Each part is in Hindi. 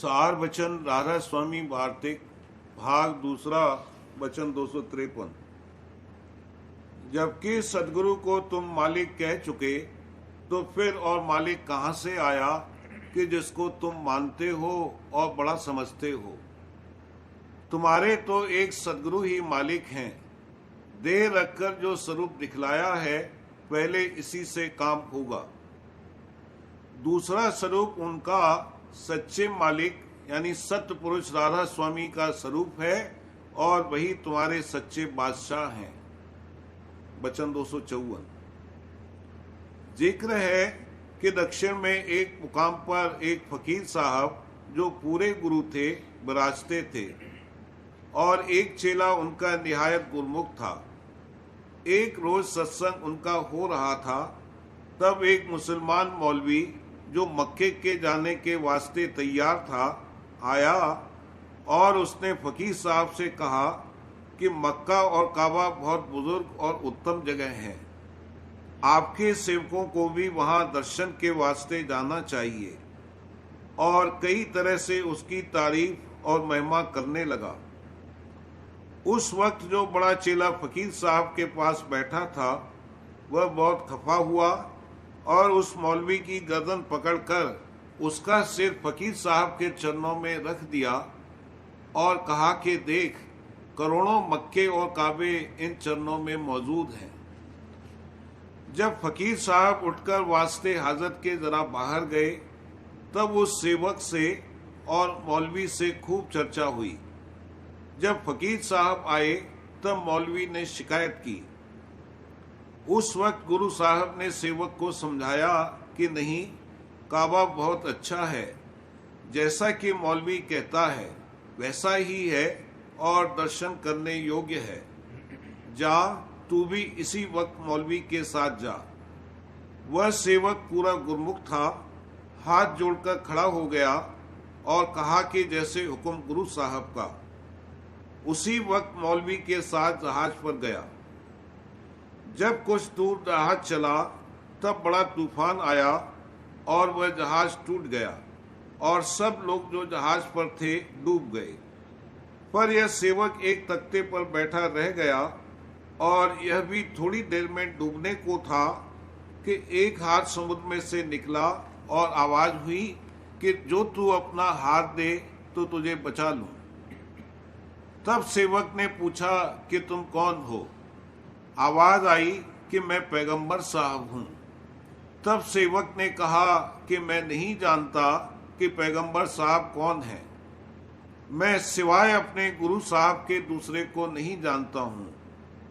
सार वचन राधा स्वामी वार्तिक भाग दूसरा वचन 253। जबकि सदगुरु को तुम मालिक कह चुके तो फिर और मालिक कहाँ से आया कि जिसको तुम मानते हो और बड़ा समझते हो। तुम्हारे तो एक सदगुरु ही मालिक हैं। देह रखकर जो स्वरूप दिखलाया है पहले इसी से काम होगा। दूसरा स्वरूप उनका सच्चे मालिक यानी सत्य पुरुष राधा स्वामी का स्वरूप है और वही तुम्हारे सच्चे बादशाह हैं। वचन 254। जिक्र है कि दक्षिण में एक मुकाम पर एक फकीर साहब जो पूरे गुरु थे विराजते थे और एक चेला उनका निहायत गुरमुख था। एक रोज सत्संग उनका हो रहा था, तब एक मुसलमान मौलवी जो मक्के के जाने के वास्ते तैयार था आया और उसने फकीर साहब से कहा कि मक्का और काबा बहुत बुजुर्ग और उत्तम जगह है। आपके सेवकों को भी वहां दर्शन के वास्ते जाना चाहिए। और कई तरह से उसकी तारीफ और महिमा करने लगा। उस वक्त जो बड़ा चेला फकीर साहब के पास बैठा था वह बहुत खफा हुआ और उस मौलवी की गर्दन पकड़कर उसका सिर फकीर साहब के चरणों में रख दिया और कहा कि देख, करोड़ों मक्के और काबे इन चरणों में मौजूद हैं। जब फकीर साहब उठकर वास्ते हाजत के जरा बाहर गए तब उस सेवक से और मौलवी से खूब चर्चा हुई। जब फकीर साहब आए तब मौलवी ने शिकायत की। उस वक्त गुरु साहब ने सेवक को समझाया कि नहीं, काबा बहुत अच्छा है, जैसा कि मौलवी कहता है वैसा ही है और दर्शन करने योग्य है। जा, तू भी इसी वक्त मौलवी के साथ जा। वह सेवक पूरा गुरमुख था, हाथ जोड़कर खड़ा हो गया और कहा कि जैसे हुक्म गुरु साहब का। उसी वक्त मौलवी के साथ जहाज पर गया। जब कुछ दूर जहाज चला तब बड़ा तूफान आया और वह जहाज टूट गया और सब लोग जो जहाज पर थे डूब गए। पर यह सेवक एक तख्ते पर बैठा रह गया और यह भी थोड़ी देर में डूबने को था कि एक हाथ समुद्र में से निकला और आवाज हुई कि जो तू अपना हाथ दे तो तुझे बचा लूं। तब सेवक ने पूछा कि तुम कौन हो। आवाज आई कि मैं पैगंबर साहब हूं। तब सेवक ने कहा कि मैं नहीं जानता कि पैगंबर साहब कौन है। मैं सिवाय अपने गुरु साहब के दूसरे को नहीं जानता हूं।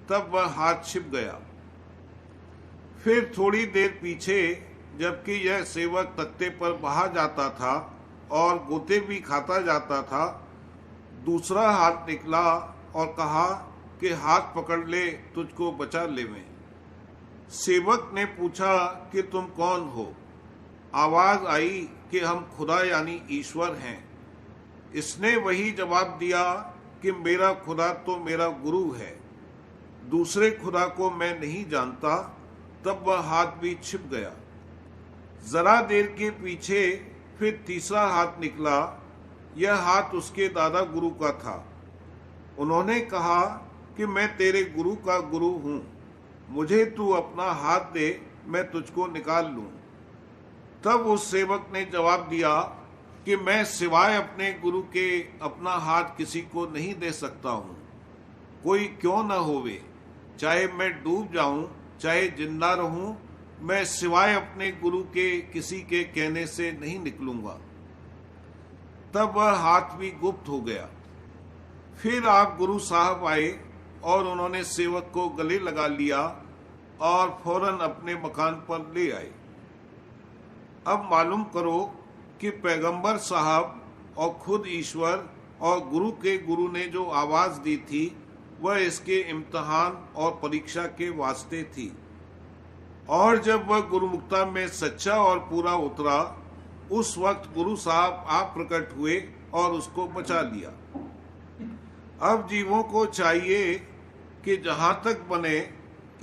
तब वह हाथ छिप गया। फिर थोड़ी देर पीछे जबकि यह सेवक तख्ते पर बहा जाता था और गोते भी खाता जाता था, दूसरा हाथ निकला और कहा कि हाथ पकड़ ले, तुझको बचा लेवें। सेवक ने पूछा कि तुम कौन हो। आवाज आई कि हम खुदा यानी ईश्वर हैं। इसने वही जवाब दिया कि मेरा खुदा तो मेरा गुरु है, दूसरे खुदा को मैं नहीं जानता। तब वह हाथ भी छिप गया। जरा देर के पीछे फिर तीसरा हाथ निकला। यह हाथ उसके दादा गुरु का था। उन्होंने कहा कि मैं तेरे गुरु का गुरु हूं, मुझे तू अपना हाथ दे, मैं तुझको निकाल लूं। तब उस सेवक ने जवाब दिया कि मैं सिवाय अपने गुरु के अपना हाथ किसी को नहीं दे सकता हूं, कोई क्यों न होवे। चाहे मैं डूब जाऊं चाहे जिंदा रहूं, मैं सिवाय अपने गुरु के किसी के कहने से नहीं निकलूंगा। तब वह हाथ भी गुप्त हो गया। फिर आप गुरु साहब आए और उन्होंने सेवक को गले लगा लिया और फौरन अपने मकान पर ले आए। अब मालूम करो कि पैगंबर साहब और खुद ईश्वर और गुरु के गुरु ने जो आवाज दी थी वह इसके इम्तिहान और परीक्षा के वास्ते थी। और जब वह गुरुमुक्ता में सच्चा और पूरा उतरा उस वक्त गुरु साहब आप प्रकट हुए और उसको बचा लिया। अब जीवों को चाहिए कि जहां तक बने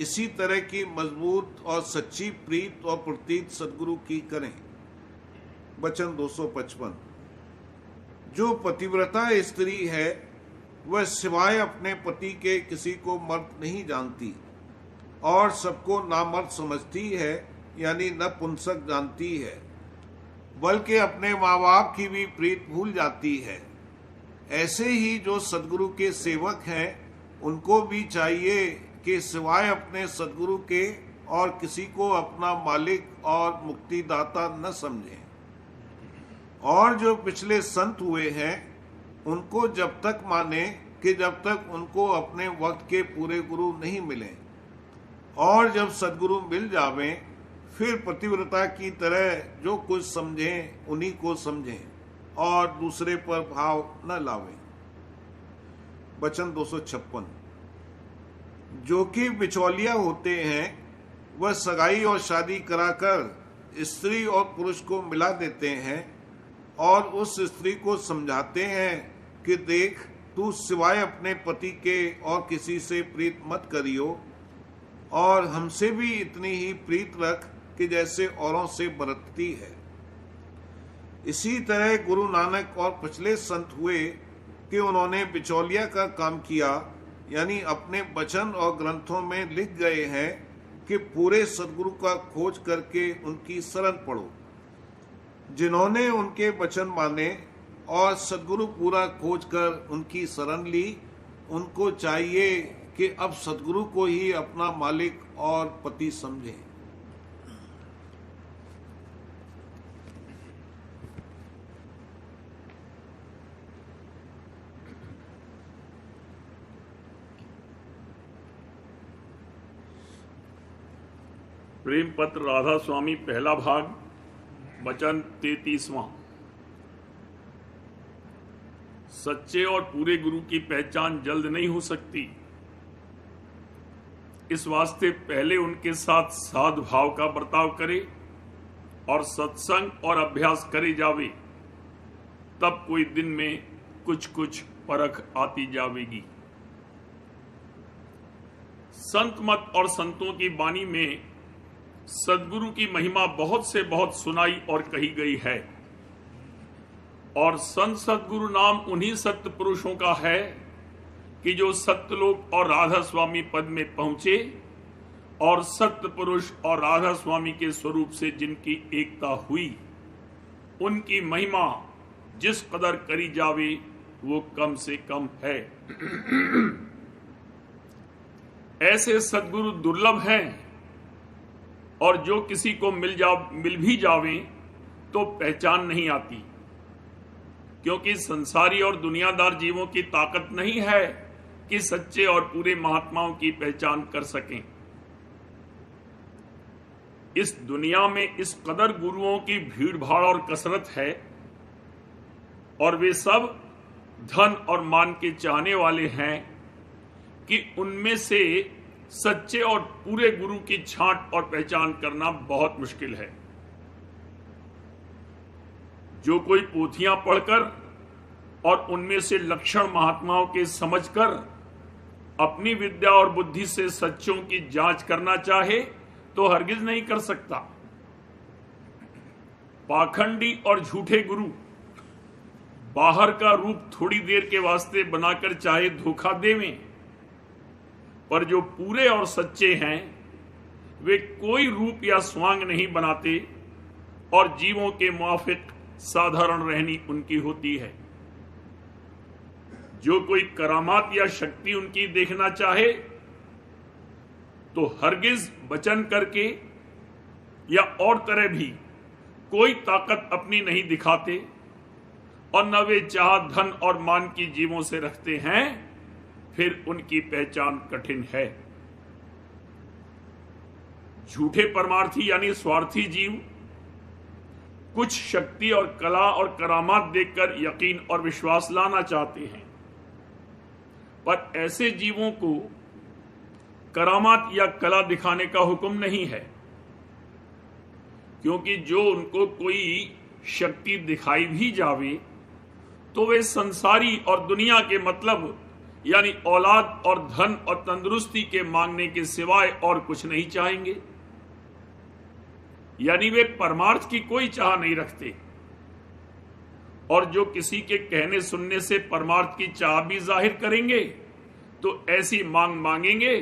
इसी तरह की मजबूत और सच्ची प्रीत और प्रतीत सदगुरु की करें। वचन 255। जो पतिव्रता स्त्री है वह सिवाय अपने पति के किसी को मर्द नहीं जानती और सबको नामर्द समझती है, यानी नपुंसक जानती है, बल्कि अपने माँ बाप की भी प्रीत भूल जाती है। ऐसे ही जो सदगुरु के सेवक हैं उनको भी चाहिए कि सिवाय अपने सदगुरु के और किसी को अपना मालिक और मुक्तिदाता न समझें। और जो पिछले संत हुए हैं उनको जब तक माने कि जब तक उनको अपने वक्त के पूरे गुरु नहीं मिले, और जब सदगुरु मिल जावें फिर पतिव्रता की तरह जो कुछ समझें उन्हीं को समझें और दूसरे पर भाव न लावें। वचन 256। जो कि बिचौलिया होते हैं वह सगाई और शादी कराकर स्त्री और पुरुष को मिला देते हैं और उस स्त्री को समझाते हैं कि देख, तू सिवाय अपने पति के और किसी से प्रीत मत करियो और हमसे भी इतनी ही प्रीत रख कि जैसे औरों से बरतती है। इसी तरह गुरु नानक और पिछले संत हुए कि उन्होंने बिचौलिया का काम किया, यानी अपने वचन और ग्रंथों में लिख गए हैं कि पूरे सदगुरु का खोज करके उनकी शरण पढ़ो। जिन्होंने उनके वचन माने और सदगुरु पूरा खोज कर उनकी शरण ली, उनको चाहिए कि अब सदगुरु को ही अपना मालिक और पति समझें। प्रेम पत्र राधा स्वामी, पहला भाग, वचन 33वां। सच्चे और पूरे गुरु की पहचान जल्द नहीं हो सकती। इस वास्ते पहले उनके साथ साध भाव का बर्ताव करे और सत्संग और अभ्यास करे जावे, तब कोई दिन में कुछ कुछ परख आती जावेगी। संत मत और संतों की वाणी में सदगुरु की महिमा बहुत से बहुत सुनाई और कही गई है, और संत सदगुरु नाम उन्हीं सत्य पुरुषों का है कि जो सत्यलोक और राधा स्वामी पद में पहुंचे और सत्य पुरुष और राधा स्वामी के स्वरूप से जिनकी एकता हुई, उनकी महिमा जिस कदर करी जावे वो कम से कम है। ऐसे सदगुरु दुर्लभ हैं और जो किसी को मिल भी जावे तो पहचान नहीं आती, क्योंकि संसारी और दुनियादार जीवों की ताकत नहीं है कि सच्चे और पूरे महात्माओं की पहचान कर सकें। इस दुनिया में इस कदर गुरुओं की भीड़ भाड़ और कसरत है, और वे सब धन और मान के चाहने वाले हैं कि उनमें से सच्चे और पूरे गुरु की छांट और पहचान करना बहुत मुश्किल है। जो कोई पोथियां पढ़कर और उनमें से लक्षण महात्माओं के समझकर अपनी विद्या और बुद्धि से सच्चों की जांच करना चाहे तो हरगिज नहीं कर सकता। पाखंडी और झूठे गुरु बाहर का रूप थोड़ी देर के वास्ते बनाकर चाहे धोखा देवें, पर जो पूरे और सच्चे हैं वे कोई रूप या स्वांग नहीं बनाते और जीवों के मुआफिक साधारण रहनी उनकी होती है। जो कोई करामात या शक्ति उनकी देखना चाहे तो हरगिज वचन करके या और तरह भी कोई ताकत अपनी नहीं दिखाते, और न वे चाह धन और मान की जीवों से रखते हैं, फिर उनकी पहचान कठिन है। झूठे परमार्थी यानी स्वार्थी जीव कुछ शक्ति और कला और करामात देखकर यकीन और विश्वास लाना चाहते हैं, पर ऐसे जीवों को करामात या कला दिखाने का हुक्म नहीं है, क्योंकि जो उनको कोई शक्ति दिखाई भी जावे तो वे संसारी और दुनिया के मतलब यानी औलाद और धन और तंदुरुस्ती के मांगने के सिवाय और कुछ नहीं चाहेंगे, यानी वे परमार्थ की कोई चाह नहीं रखते। और जो किसी के कहने सुनने से परमार्थ की चाह भी जाहिर करेंगे तो ऐसी मांग मांगेंगे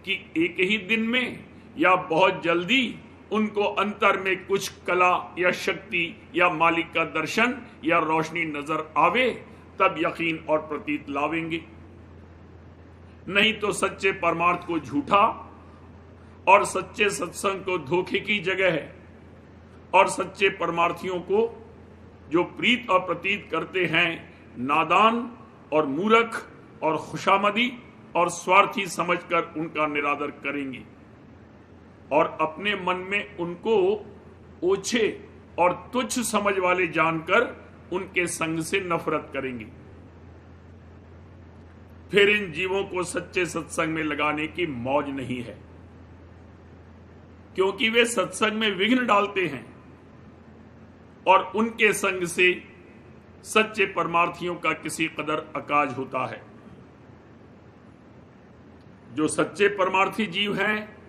कि एक ही दिन में या बहुत जल्दी उनको अंतर में कुछ कला या शक्ति या मालिक का दर्शन या रोशनी नजर आवे, तब यकीन और प्रतीत लावेंगे। नहीं तो सच्चे परमार्थ को झूठा और सच्चे सत्संग को धोखे की जगह है, और सच्चे परमार्थियों को जो प्रीत और प्रतीत करते हैं नादान और मूर्ख और खुशामदी और स्वार्थी समझकर उनका निरादर करेंगे और अपने मन में उनको ओछे और तुच्छ समझ वाले जानकर उनके संग से नफरत करेंगे। फिर इन जीवों को सच्चे सत्संग में लगाने की मौज नहीं है, क्योंकि वे सत्संग में विघ्न डालते हैं और उनके संग से सच्चे परमार्थियों का किसी कदर अकाज होता है। जो सच्चे परमार्थी जीव हैं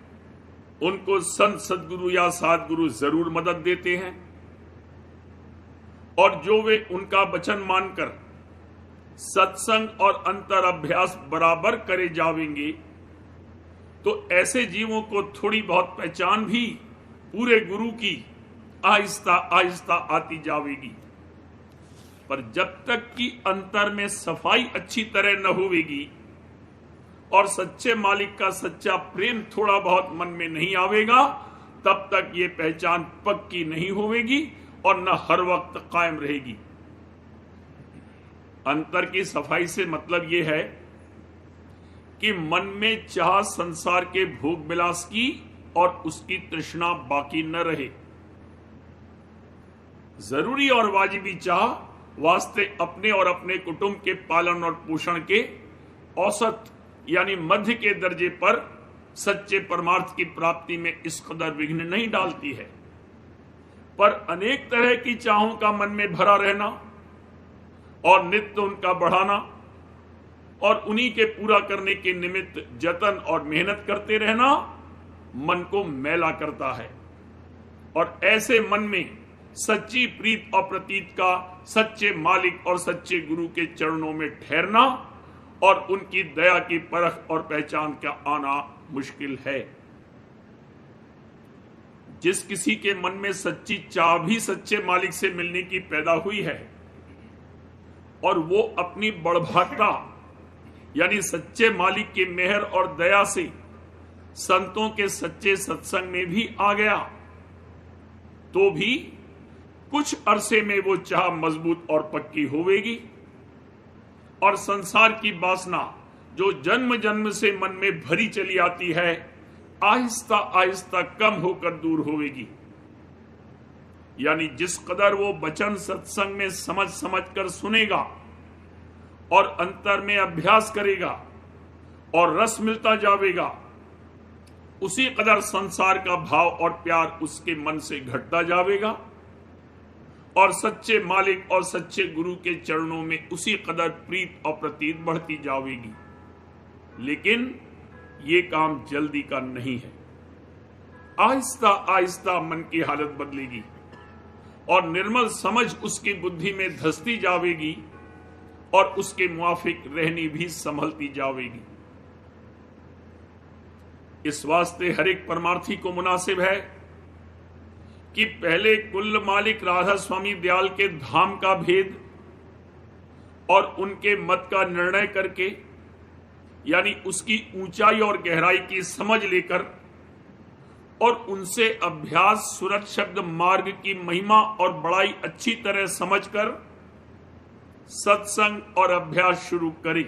उनको संत सदगुरु या सद्गुरु जरूर मदद देते हैं, और जो वे उनका वचन मानकर सत्संग और अंतर अभ्यास बराबर करे जावेंगे तो ऐसे जीवों को थोड़ी बहुत पहचान भी पूरे गुरु की आहिस्ता आहिस्ता आती जावेगी। पर जब तक कि अंतर में सफाई अच्छी तरह न होवेगी और सच्चे मालिक का सच्चा प्रेम थोड़ा बहुत मन में नहीं आवेगा, तब तक ये पहचान पक्की नहीं होवेगी और न हर वक्त कायम रहेगी। अंतर की सफाई से मतलब यह है कि मन में चाह संसार के भोग विलास की और उसकी तृष्णा बाकी न रहे। जरूरी और वाजिबी चाह वास्ते अपने और अपने कुटुंब के पालन और पोषण के औसत यानी मध्य के दर्जे पर सच्चे परमार्थ की प्राप्ति में इस कदर विघ्न नहीं डालती है। पर अनेक तरह की चाहों का मन में भरा रहना और नित्य उनका बढ़ाना और उन्हीं के पूरा करने के निमित्त जतन और मेहनत करते रहना मन को मैला करता है, और ऐसे मन में सच्ची प्रीत और प्रतीत का सच्चे मालिक और सच्चे गुरु के चरणों में ठहरना और उनकी दया की परख और पहचान का आना मुश्किल है। जिस किसी के मन में सच्ची चाह भी सच्चे मालिक से मिलने की पैदा हुई है और वो अपनी बड़भागता यानी सच्चे मालिक की मेहर और दया से संतों के सच्चे सत्संग में भी आ गया, तो भी कुछ अरसे में वो चाह मजबूत और पक्की होवेगी और संसार की वासना जो जन्म जन्म से मन में भरी चली आती है आहिस्ता आहिस्ता कम होकर दूर होवेगी। यानी जिस कदर वो वचन सत्संग में समझ समझ कर सुनेगा और अंतर में अभ्यास करेगा और रस मिलता जावेगा, उसी कदर संसार का भाव और प्यार उसके मन से घटता जावेगा और सच्चे मालिक और सच्चे गुरु के चरणों में उसी कदर प्रीत और प्रतीत बढ़ती जावेगी। लेकिन ये काम जल्दी का नहीं है। आहिस्ता आहिस्ता मन की हालत बदलेगी और निर्मल समझ उसकी बुद्धि में धसती जावेगी और उसके मुआफिक रहनी भी संभलती जावेगी। इस वास्ते हर एक परमार्थी को मुनासिब है कि पहले कुल मालिक राधा स्वामी दयाल के धाम का भेद और उनके मत का निर्णय करके यानी उसकी ऊंचाई और गहराई की समझ लेकर और उनसे अभ्यास सूरत शब्द मार्ग की महिमा और बड़ाई अच्छी तरह समझकर सत्संग और अभ्यास शुरू करें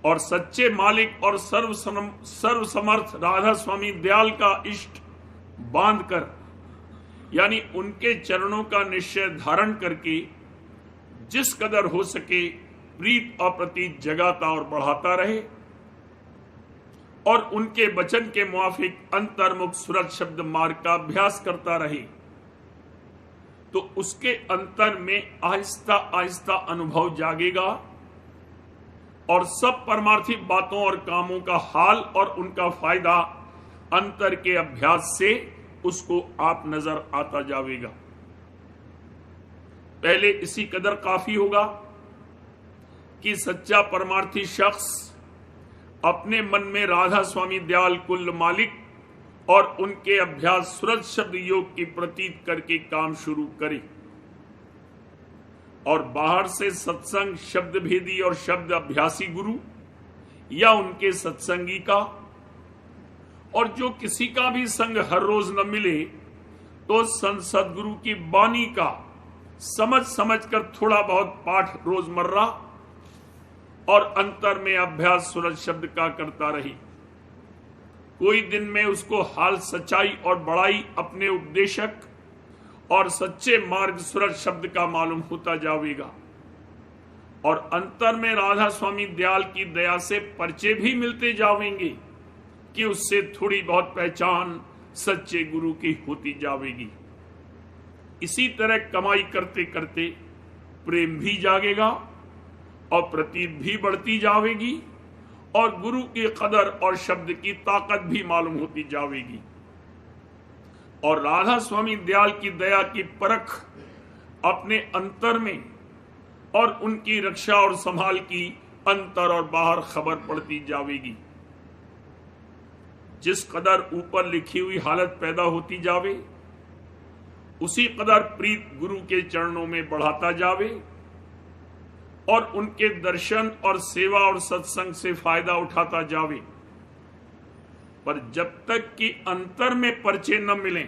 और सच्चे मालिक और सर्वसमर्थ राधा स्वामी दयाल का इष्ट बांधकर यानी उनके चरणों का निश्चय धारण करके जिस कदर हो सके प्रीत और प्रतीत जगाता और बढ़ाता रहे और उनके वचन के मुआफिक अंतर्मुख सूरत शब्द मार्ग का अभ्यास करता रहे, तो उसके अंतर में आहिस्ता आहिस्ता अनुभव जागेगा और सब परमार्थी बातों और कामों का हाल और उनका फायदा अंतर के अभ्यास से उसको आप नजर आता जावेगा। पहले इसी कदर काफी होगा कि सच्चा परमार्थी शख्स अपने मन में राधा स्वामी दयाल कुल मालिक और उनके अभ्यास सूरज शब्द योग की प्रतीत करके काम शुरू करे, और बाहर से सत्संग शब्द भेदी और शब्द अभ्यासी गुरु या उनके सत्संगी का, और जो किसी का भी संग हर रोज न मिले तो संत सदगुरु की वाणी का समझ समझ कर थोड़ा बहुत पाठ रोजमर्रा और अंतर में अभ्यास सूरज शब्द का करता रही। कोई दिन में उसको हाल सच्चाई और बड़ाई अपने उपदेशक और सच्चे मार्ग सूरज शब्द का मालूम होता जाएगा, और अंतर में राधा स्वामी दयाल की दया से परिचय भी मिलते जाएंगे कि उससे थोड़ी बहुत पहचान सच्चे गुरु की होती जाएगी। इसी तरह कमाई करते करते प्रेम भी जागेगा और प्रतीत भी बढ़ती जाएगी, और गुरु की कदर और शब्द की ताकत भी मालूम होती जाएगी, और राधा स्वामी दयाल की दया की परख अपने अंतर में और उनकी रक्षा और संभाल की अंतर और बाहर खबर पड़ती जाएगी। जिस कदर ऊपर लिखी हुई हालत पैदा होती जावे, उसी कदर प्रीत गुरु के चरणों में बढ़ाता जावे, और उनके दर्शन और सेवा और सत्संग से फायदा उठाता जावे। पर जब तक कि अंतर में परिचय न मिले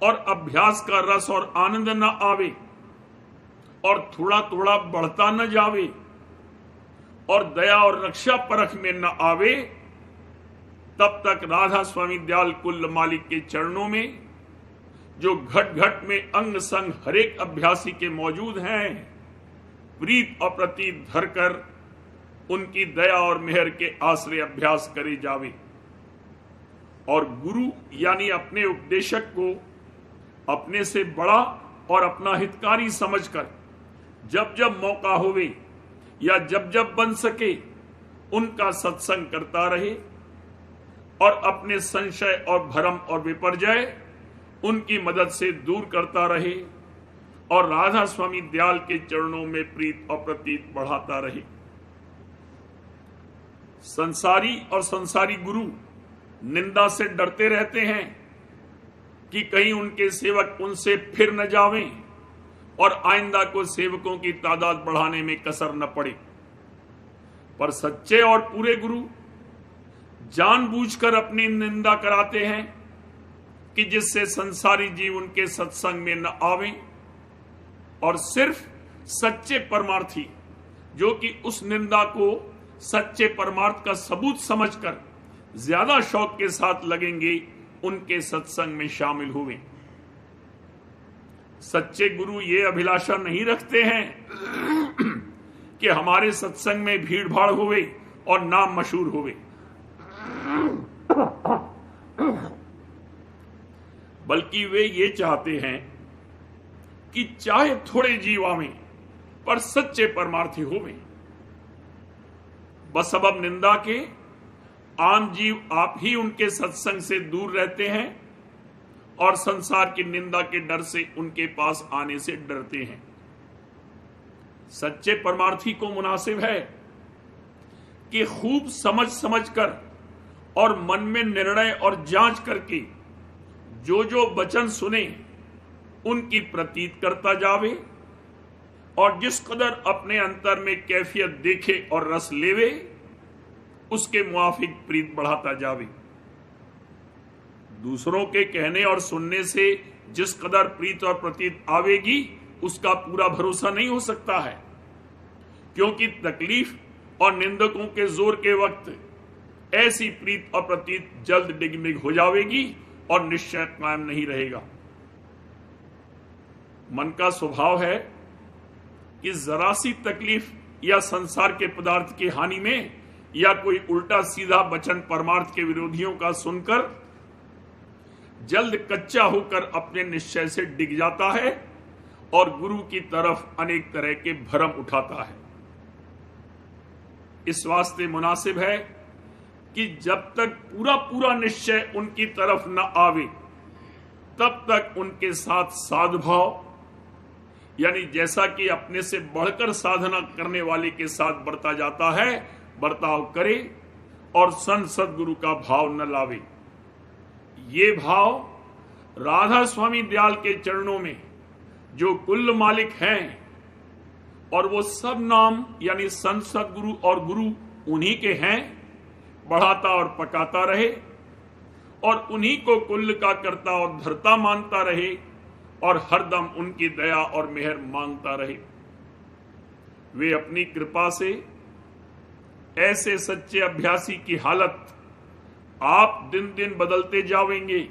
और अभ्यास का रस और आनंद न आवे और थोड़ा थोड़ा बढ़ता न जावे और दया और रक्षा परख में न आवे, तब तक राधा स्वामी दयाल कुल मालिक के चरणों में जो घट घट में अंग संग हरेक अभ्यासी के मौजूद हैं, प्रीत और प्रतीत धरकर उनकी दया और मेहर के आश्रय अभ्यास करे जावे, और गुरु यानी अपने उपदेशक को अपने से बड़ा और अपना हितकारी समझकर जब जब मौका होवे या जब जब बन सके उनका सत्संग करता रहे, और अपने संशय और भ्रम और विपर्जय उनकी मदद से दूर करता रहे, और राधा स्वामी दयाल के चरणों में प्रीत और प्रतीत बढ़ाता रहे। संसारी और संसारी गुरु निंदा से डरते रहते हैं कि कहीं उनके सेवक उनसे फिर न जावें और आइंदा को सेवकों की तादाद बढ़ाने में कसर न पड़े। पर सच्चे और पूरे गुरु जानबूझकर अपनी निंदा कराते हैं कि जिससे संसारी जीव उनके सत्संग में न आवे, और सिर्फ सच्चे परमार्थी जो कि उस निंदा को सच्चे परमार्थ का सबूत समझकर ज्यादा शौक के साथ लगेंगे, उनके सत्संग में शामिल हुए। सच्चे गुरु ये अभिलाषा नहीं रखते हैं कि हमारे सत्संग में भीड़ भाड़ होवे और नाम मशहूर होवे, बल्कि वे ये चाहते हैं कि चाहे थोड़े जीव आवे पर सच्चे परमार्थी होवे। बसबब निंदा के आम जीव आप ही उनके सत्संग से दूर रहते हैं और संसार की निंदा के डर से उनके पास आने से डरते हैं। सच्चे परमार्थी को मुनासिब है कि खूब समझ समझ कर और मन में निर्णय और जांच करके जो जो वचन सुने उनकी प्रतीत करता जावे, और जिस कदर अपने अंतर में कैफियत देखे और रस लेवे उसके मुआफिक प्रीत बढ़ाता जावे। दूसरों के कहने और सुनने से जिस कदर प्रीत और प्रतीत आवेगी उसका पूरा भरोसा नहीं हो सकता है, क्योंकि तकलीफ और निंदकों के जोर के वक्त ऐसी प्रीत और प्रतीत जल्द डिगमिग हो जाएगी और निश्चय कायम नहीं रहेगा। मन का स्वभाव है कि जरा सी तकलीफ या संसार के पदार्थ की हानि में या कोई उल्टा सीधा वचन परमार्थ के विरोधियों का सुनकर जल्द कच्चा होकर अपने निश्चय से डिग जाता है और गुरु की तरफ अनेक तरह के भ्रम उठाता है। इस वास्ते मुनासिब है कि जब तक पूरा पूरा निश्चय उनकी तरफ न आवे तब तक उनके साथ साधभाव यानी जैसा कि अपने से बढ़कर साधना करने वाले के साथ बरता जाता है, बर्ताव करे और संत सदगुरु का भाव न लावे। ये भाव राधा स्वामी दयाल के चरणों में जो कुल मालिक हैं और वो सब नाम यानी संत सदगुरु और गुरु उन्हीं के हैं, बढ़ाता और पकाता रहे और उन्हीं को कुल का करता और धरता मानता रहे और हरदम उनकी दया और मेहर मांगता रहे। वे अपनी कृपा से ऐसे सच्चे अभ्यासी की हालत आप दिन दिन बदलते जावेंगे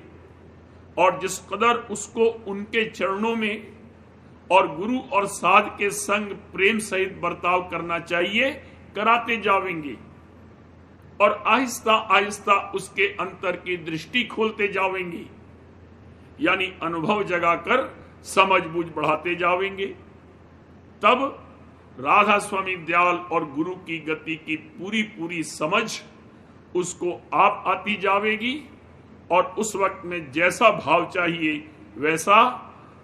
और जिस कदर उसको उनके चरणों में और गुरु और साध के संग प्रेम सहित बर्ताव करना चाहिए, कराते जावेंगे और आहिस्ता आहिस्ता उसके अंतर की दृष्टि खोलते जावेंगे, यानी अनुभव जगाकर समझ बूझ बढ़ाते जावेंगे। तब राधा स्वामी दयाल और गुरु की गति की पूरी पूरी समझ उसको आप आती जावेगी और उस वक्त में जैसा भाव चाहिए वैसा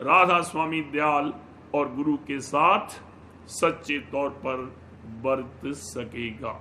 राधा स्वामी दयाल और गुरु के साथ सच्चे तौर पर बरत सकेगा।